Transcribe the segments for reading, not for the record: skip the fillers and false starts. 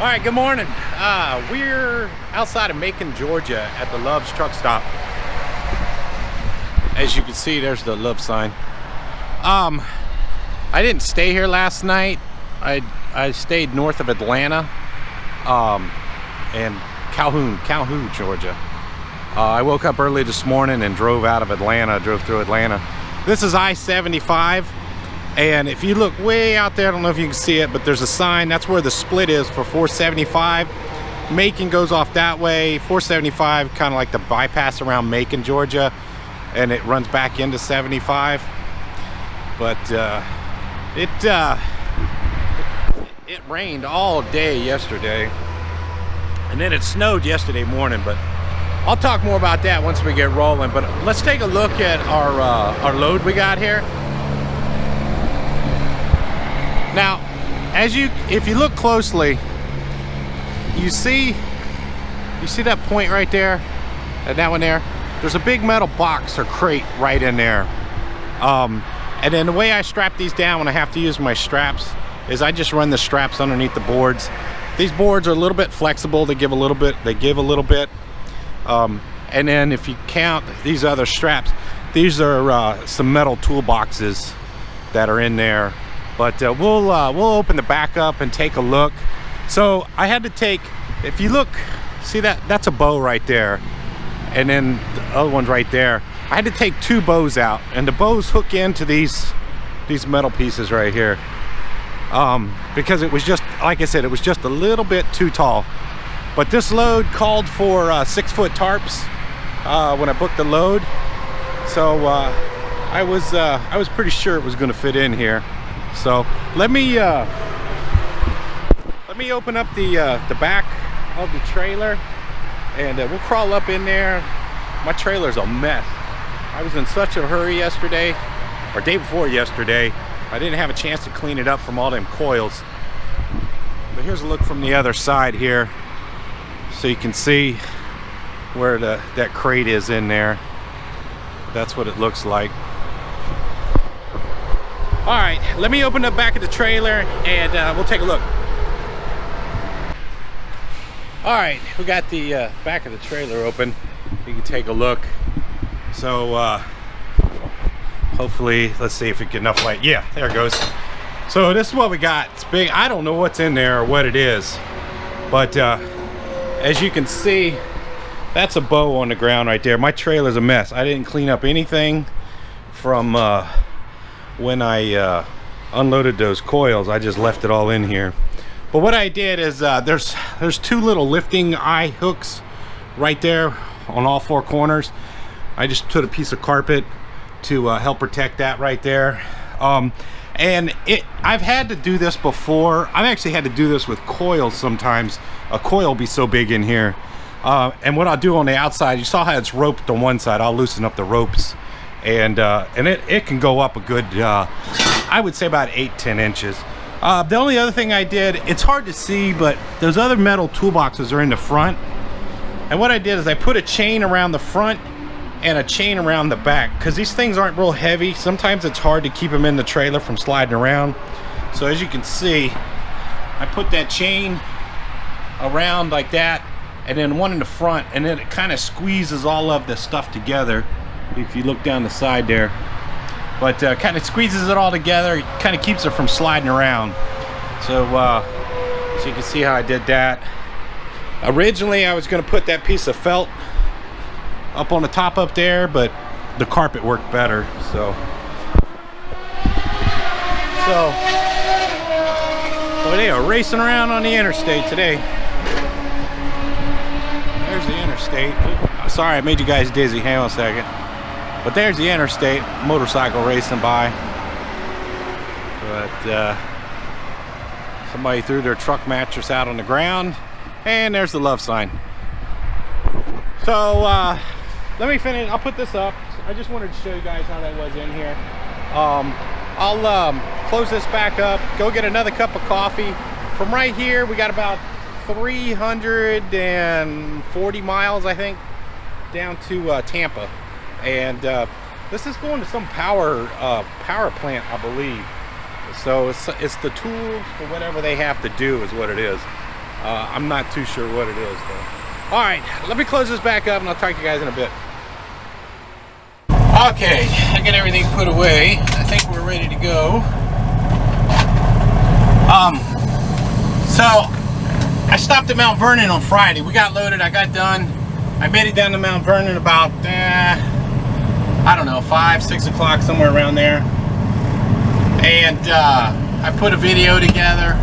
All right, good morning. We're outside of Macon, Georgia at the Love's truck stop. As you can see, there's the Love sign. I didn't stay here last night. I stayed north of Atlanta, and Calhoun, Georgia. I woke up early this morning and drove through Atlanta. This is I-75. And if you look way out there, I don't know if you can see it, but there's a sign. That's where the split is for 475. Macon goes off that way. 475, kind of like the bypass around Macon, Georgia, and it runs back into 75. But it rained all day yesterday, and then it snowed yesterday morning. But I'll talk more about that once we get rolling. But let's take a look at our load we got here. Now, if you look closely, you see that point right there, and that one there. There's a big metal box or crate right in there. And then the way I strap these down when I have to use my straps is I just run the straps underneath the boards. These boards are a little bit flexible. They give a little bit. And then if you count these other straps, these are some metal toolboxes that are in there. But we'll open the back up and take a look. So I had to take, if you look, see that's a bow right there, and then the other one's right there. I had to take two bows out, and the bows hook into these metal pieces right here, because it was just, like I said, it was just a little bit too tall. But this load called for 6-foot tarps when I booked the load, so I was pretty sure it was going to fit in here. So let me open up the back of the trailer, and we'll crawl up in there. My trailer's a mess. I was in such a hurry yesterday, or day before yesterday. I didn't have a chance to clean it up from all them coils. But here's a look from the other side here, so you can see where that crate is in there. That's what it looks like. All right, let me open up back of the trailer and we'll take a look. All right, we got the back of the trailer open. You can take a look. So hopefully, let's see if we get enough light. Yeah, there it goes. So this is what we got. It's big. I don't know what's in there or what it is, but as you can see, that's a bow on the ground right there. My trailer's a mess. I didn't clean up anything from when I unloaded those coils. I just left it all in here. But what I did is there's two little lifting eye hooks right there on all four corners. I just put a piece of carpet to help protect that right there. And I've had to do this before. I've actually had to do this with coils sometimes. A coil will be so big in here. And what I'll do on the outside, you saw how it's roped on one side. I'll loosen up the ropes, and it can go up a good, I would say about 8-10 inches. The only other thing I did, it's hard to see, but those other metal toolboxes are in the front. And what I did is I put a chain around the front and a chain around the back, because these things aren't real heavy. Sometimes it's hard to keep them in the trailer from sliding around. So as you can see, I put that chain around like that, and then one in the front, and then it kind of squeezes all of the stuff together. If you look down the side there, but kind of squeezes it all together, kind of keeps it from sliding around. So so you can see how I did that. Originally I was going to put that piece of felt up on the top up there, but the carpet worked better. So they are racing around on the interstate today. There's the interstate. Sorry I made you guys dizzy. Hang on a second. But there's the interstate, motorcycle racing by. But somebody threw their truck mattress out on the ground, and there's the love sign. So let me finish. I'll put this up. I just wanted to show you guys how that was in here. I'll close this back up, go get another cup of coffee. From right here, we got about 340 miles, I think, down to Tampa. And this is going to some power plant, I believe. So it's the tools for whatever they have to do is what it is. I'm not too sure what it is though. All right, let me close this back up and I'll talk to you guys in a bit. Okay, I got everything put away. I think we're ready to go. So I stopped at Mount Vernon on Friday. We got loaded, I got done. I made it down to Mount Vernon about, I don't know, 5, 6 o'clock, somewhere around there. And I put a video together.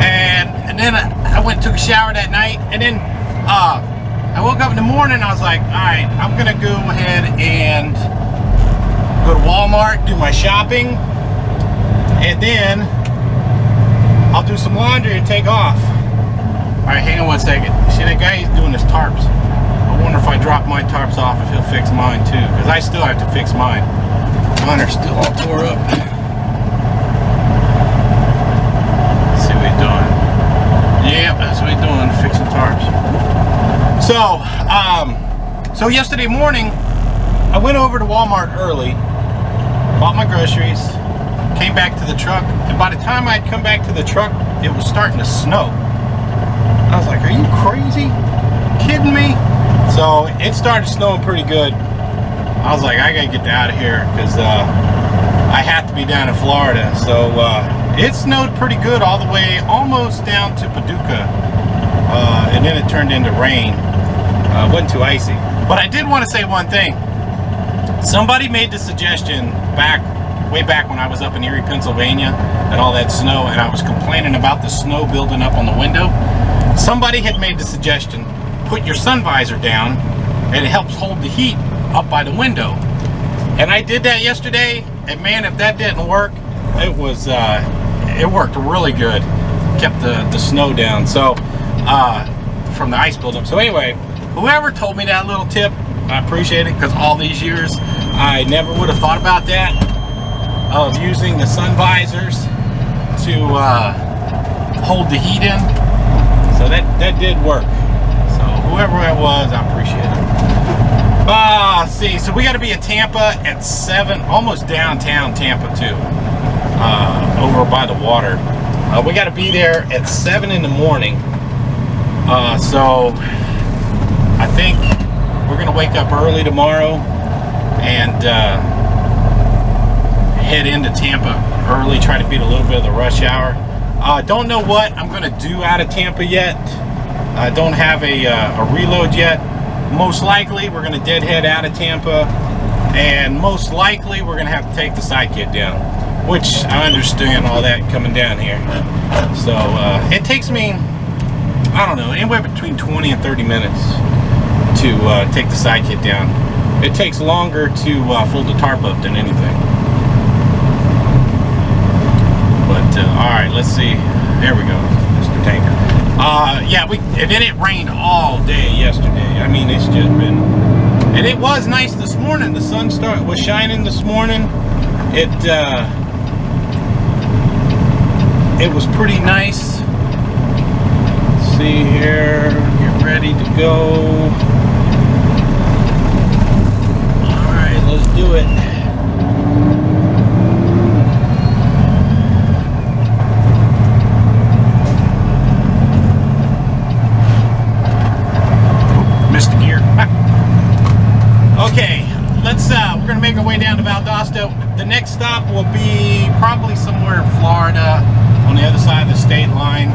And then I went and took a shower that night. And then I woke up in the morning, I was like, all right, I'm gonna go ahead and go to Walmart, do my shopping, and then I'll do some laundry and take off. All right, hang on one second. See that guy? He's doing his tarps. I wonder if I drop my tarps off if he'll fix mine too, because I still have to fix mine. Mine are still all tore up. Let's see what he's doing. Yeah, that's what he's doing, fixing tarps. So yesterday morning, I went over to Walmart early, bought my groceries, came back to the truck, and by the time I'd come back to the truck, it was starting to snow. I was like, are you crazy? Kidding me? So it started snowing pretty good. I was like, I gotta get out of here because I have to be down in Florida. So it snowed pretty good all the way almost down to Paducah, and then it turned into rain. It wasn't too icy. But I did want to say one thing. Somebody made the suggestion way back when I was up in Erie, Pennsylvania, and all that snow, and I was complaining about the snow building up on the window. Somebody had made the suggestion, put your sun visor down, and it helps hold the heat up by the window. And I did that yesterday, and man, if that didn't work, it worked really good. Kept the snow down, so from the ice buildup. So anyway, whoever told me that little tip, I appreciate it, because all these years I never would have thought about that, of using the sun visors to hold the heat in. So that did work. So whoever it was, I appreciate it. See, so we got to be in Tampa at 7, almost downtown Tampa too, over by the water. We got to be there at 7 in the morning. So I think we're gonna wake up early tomorrow and head into Tampa early, try to beat a little bit of the rush hour. Don't know what I'm gonna do out of Tampa yet. I don't have a reload yet. Most likely we're gonna deadhead out of Tampa, and most likely we're gonna have to take the side kit down, which I understand all that coming down here. So it takes me, I don't know, anywhere between 20 and 30 minutes to take the side kit down. It takes longer to fold the tarp up than anything. But all right, let's see. There we go, Mr. Tanker. Yeah, and then it rained all day yesterday. I mean, it's just been, and it was nice this morning. The sun was shining this morning. It was pretty nice. Let's see here, get ready to go. Let's do it. Missed the gear. Okay, we're gonna make our way down to Valdosta. The next stop will be probably somewhere in Florida on the other side of the state line.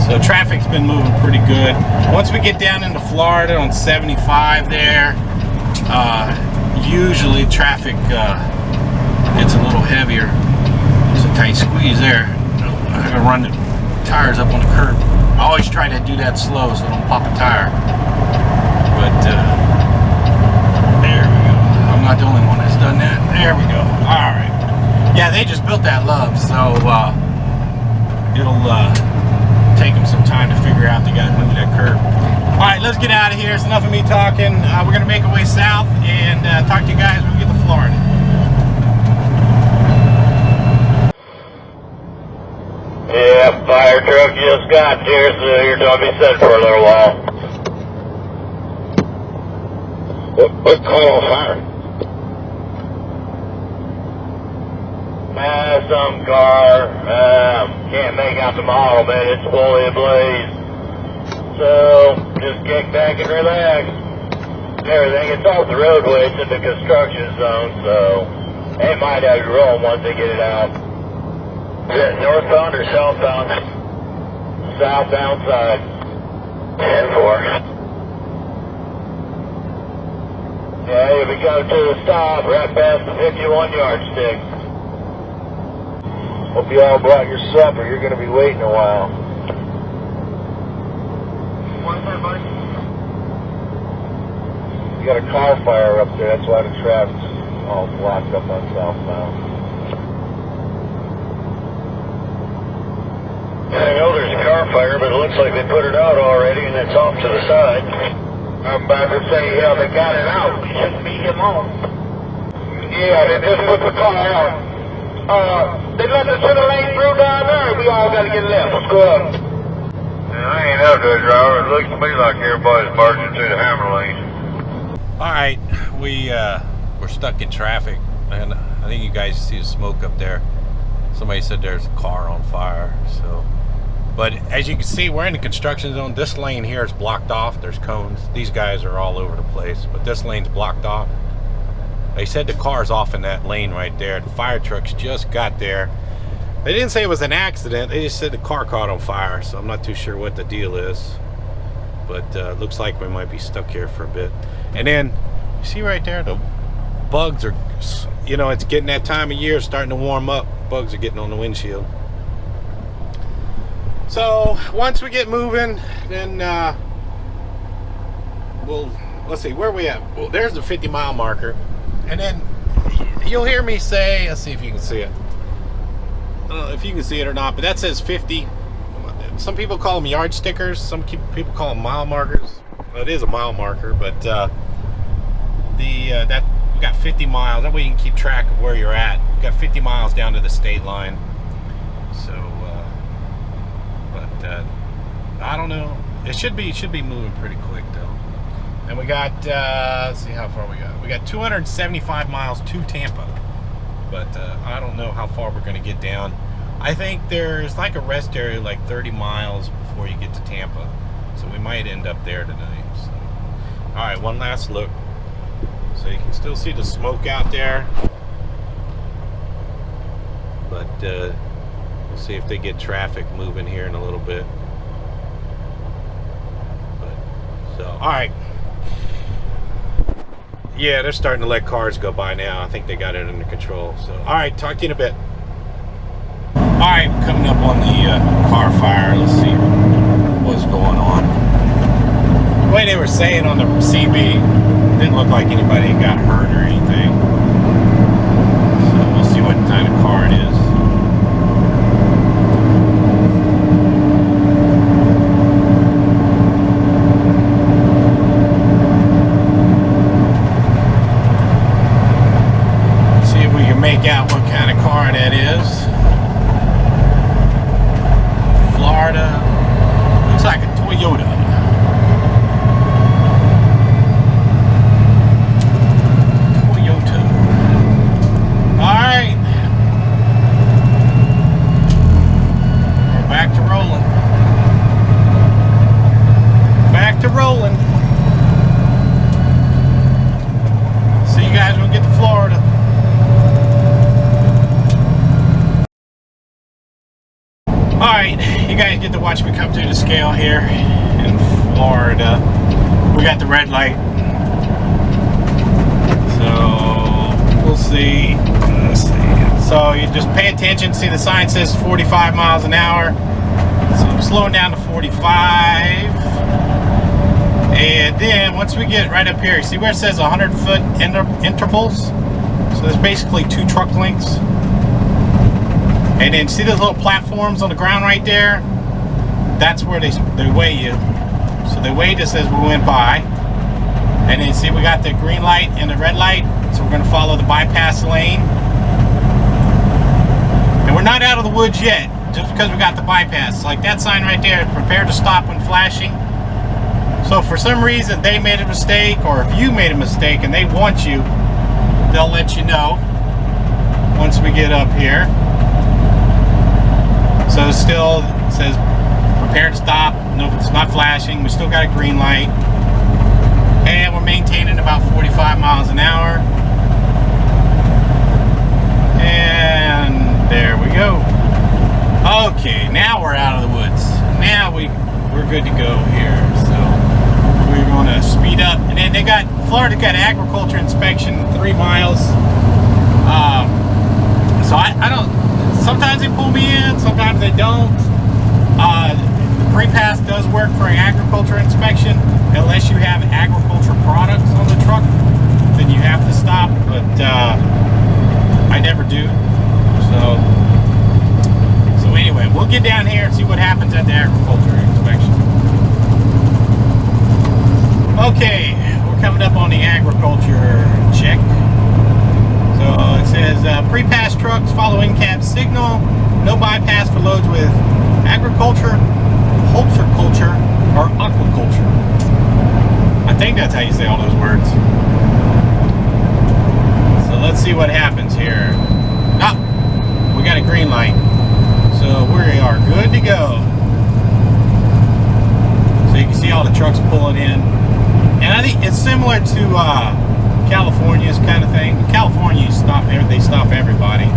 So traffic's been moving pretty good. Once we get down into Florida on 75 there, usually traffic gets a little heavier. It's a tight squeeze there. I'm gonna run the tires up on the curb. I always try to do that slow so I don't pop a tire. But there we go. I'm not the only one that's done that. There we go. All right. Yeah, they just built that love, so it'll take them some time to figure out they gotta move that curb. All right, let's get out of here. It's enough of me talking. We're gonna make our way south and talk to you guys when we get to Florida. Yeah, fire truck just got here, so you're gonna be set for a little while. What caught on fire? some car. Can't make out the model, man. It's fully ablaze. So, just kick back and relax. Everything, it's off the roadway. It's in the construction zone, so they might have you rolling once they get it out. Is that northbound or southbound? Southbound side. 10-4. Yeah, here we go to the stop, right past the 51 yardstick. Hope you all brought your supper. You're going to be waiting a while. What's that, buddy? You got a car fire up there. That's why the traffic's all blocked up on southbound. I know there's a car fire, but it looks like they put it out already, and it's off to the side. I'm about to say, yeah, they got it out. We shouldn't be him on. Yeah, they just put the car out. They let the center lane through down there. We all got to get left. What's going on? I ain't out there, driver. It looks to me like everybody's barging through the hammer lane. All right, we're stuck in traffic, and I think you guys see the smoke up there. Somebody said there's a car on fire. So, but as you can see, we're in the construction zone. This lane here is blocked off. There's cones. These guys are all over the place, but this lane's blocked off. They said the car's off in that lane right there. The fire trucks just got there. They didn't say it was an accident. They just said the car caught on fire. So I'm not too sure what the deal is. But looks like we might be stuck here for a bit. And then, you see right there, the bugs are, you know, it's getting that time of year, starting to warm up. Bugs are getting on the windshield. So once we get moving, then let's see, where are we at? Well, there's the 50-mile marker. And then you'll hear me say, let's see if you can see it. I don't know if you can see it or not, but that says 50. Some people call them yard stickers. Some people call them mile markers. Well, it is a mile marker, but that we got 50 miles. That way you can keep track of where you're at. We got 50 miles down to the state line. So, I don't know. It should be moving pretty quick though. And we got let's see how far we got. We got 275 miles to Tampa, but I don't know how far we're going to get down. I think there's like a rest area like 30 miles before you get to Tampa, so we might end up there tonight. So, all right, one last look. So you can still see the smoke out there, but we'll see if they get traffic moving here in a little bit. So, all right. Yeah, they're starting to let cars go by now. I think they got it under control. So, all right, talk to you in a bit. All right, coming up on the car fire. Let's see what's going on. The way they were saying on the CB, didn't look like anybody got hurt or anything. So we'll see what kind of car it is. Make out what kind of car that is. Florida. Looks like a Toyota. Alright. We're back to rolling. Back to rolling. See you guys when we get to Florida. Alright, you guys get to watch me come through the scale here in Florida. We got the red light. So, we'll see. Let's see. So, you just pay attention. See the sign says 45 miles an hour. So, I'm slowing down to 45. And then, once we get right up here, you see where it says 100-foot intervals? So, there's basically 2 truck lengths. And then see those little platforms on the ground right there? That's where they weigh you. So they weighed us as we went by. And then see we got the green light and the red light. So we're going to follow the bypass lane. And we're not out of the woods yet, just because we got the bypass. Like that sign right there, prepare to stop when flashing. So if for some reason they made a mistake, or if you made a mistake and they want you, they'll let you know once we get up here. So still it says prepare to stop. No, it's not flashing. We still got a green light. And we're maintaining about 45 miles an hour. And there we go. Okay, now we're out of the woods. Now we're good to go here. So we're going to speed up. And then Florida got agriculture inspection 3 miles. So I don't, sometimes they pull me in, sometimes they don't. The pre-pass does work for an agriculture inspection, unless you have agriculture products on the truck, then you have to stop, but I never do. So anyway, we'll get down here and see what happens at the agriculture inspection. Okay, we're coming up on the agriculture check. So it says pre-pass trucks follow in-cab signal, no bypass for loads with agriculture, horticulture, or aquaculture. I think that's how you say all those words. So let's see what happens here. Ah, we got a green light. So we are good to go. So you can see all the trucks pulling in. And I think it's similar to California's kind of thing. California, they stop everybody.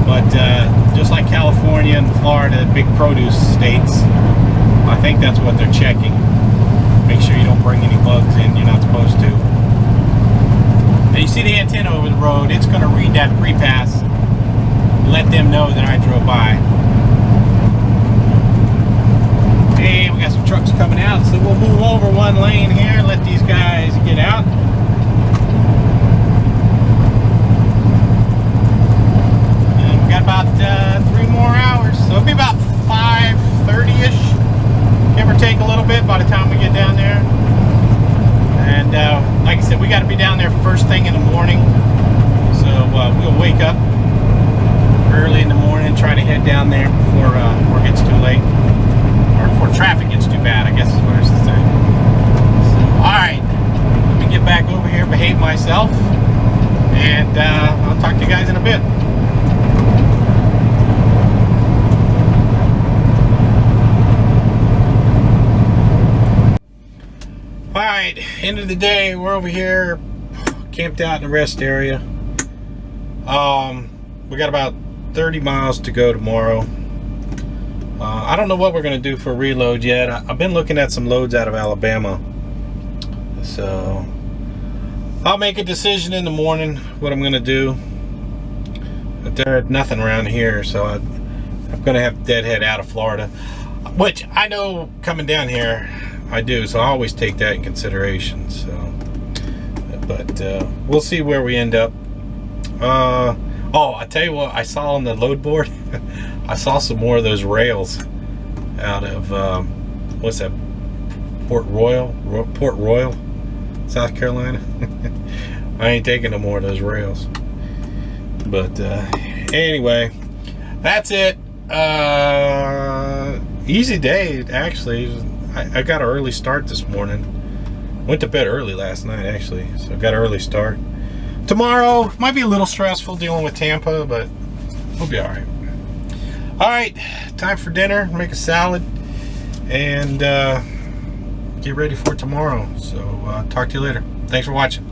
But just like California and Florida, big produce states, I think that's what they're checking. Make sure you don't bring any bugs in you're not supposed to. Now you see the antenna over the road, it's going to read that pre-pass, let them know that I drove by. Hey, we got some trucks coming out, so we'll move over one lane here and let these guys get out. And we got about 3 more hours, so it'll be about 5:30ish, give or take a little bit by the time we get down there. And like I said, we got to be down there first thing in the morning, so we'll wake up early in the morning, try to head down there before it gets too late, or before traffic gets too bad, I guess is what I should say. So, alright, let me get back over here, behave myself, and I'll talk to you guys in a bit. Alright, end of the day, we're over here, camped out in the rest area. We got about 30 miles to go tomorrow. I don't know what we're going to do for reload yet. I've been looking at some loads out of Alabama. So I'll make a decision in the morning what I'm going to do. But there's nothing around here, so I'm going to have to deadhead out of Florida. Which I know coming down here, I do. So I always take that in consideration. So, but we'll see where we end up. Oh, I tell you what, I saw on the load board, I saw some more of those rails out of, what's that, Port Royal, South Carolina. I ain't taking no more of those rails. But anyway, that's it. Easy day, actually. I got an early start this morning. Went to bed early last night, actually, so got an early start. Tomorrow might be a little stressful dealing with Tampa, but we'll be all right. All right, time for dinner. Make a salad and get ready for tomorrow. So talk to you later. Thanks for watching.